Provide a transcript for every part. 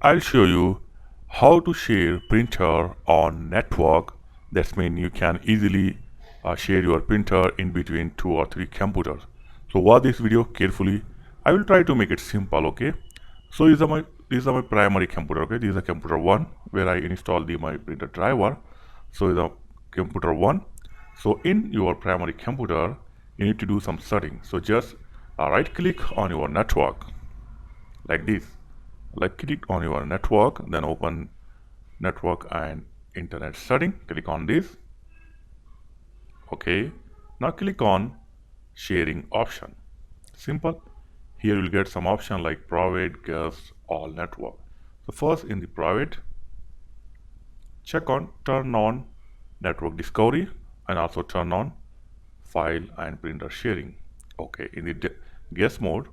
I'll show you how to share printer on network. That means you can easily share your printer in between 2 or 3 computers. So watch this video carefully. I will try to make it simple, okay? So these are my primary computer, okay? This is a computer 1 where I install my printer driver. So the computer 1. So in your primary computer, you need to do some settings. So just right click on your network like this. Like click on your network, then open network and internet setting. Click on this. Okay, now click on sharing option. Simple. Here you'll get some option like private, guest, all network. So first in the private, check on turn on network discovery and also turn on file and printer sharing. Okay, in the guest mode,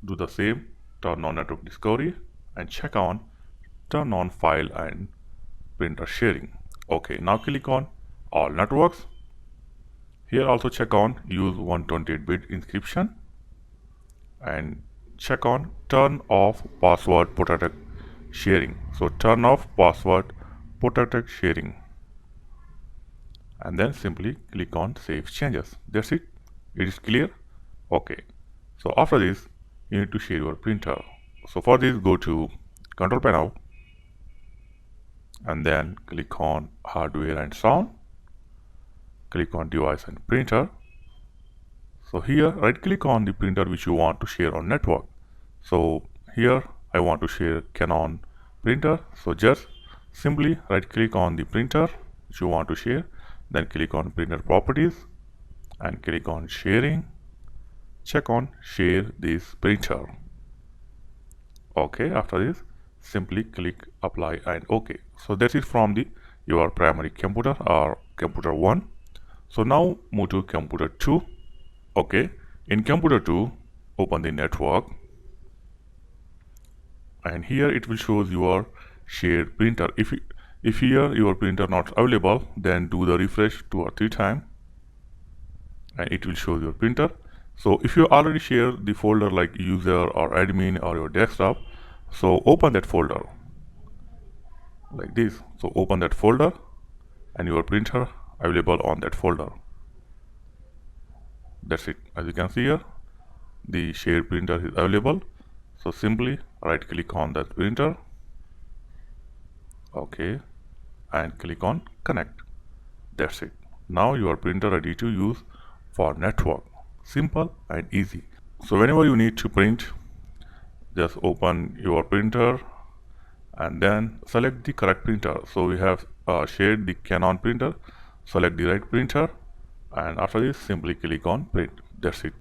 do the same, turn on network discovery and check on turn on file and printer sharing. Okay, now click on all networks. Here also check on use 128-bit encryption and check on turn off password protected sharing. So turn off password protected sharing and then simply click on save changes. That's it. It is clear. Okay, so after this you need to share your printer. So for this, go to control panel and then click on hardware and sound. Click on device and printer. So here right click on the printer which you want to share on network. So here I want to share Canon printer. So just simply right click on the printer which you want to share, then click on printer properties and click on sharing. Check on share this printer. Okay, after this simply click apply and OK. So that's it from the your primary computer or computer 1. So now move to computer 2. Okay, in computer 2 open the network and here it will show your shared printer. If here your printer not available, then do the refresh 2 or 3 times and it will show your printer. So if you already share the folder like user or admin or your desktop, so open that folder like this. So open that folder and your printer available on that folder. That's it. As you can see here, the shared printer is available. So simply right click on that printer. Okay, and click on connect. That's it. Now your printer ready to use for network. Simple and easy. So whenever you need to print, just open your printer and then select the correct printer. So we have shared the Canon printer. Select the right printer and after this simply click on print. That's it.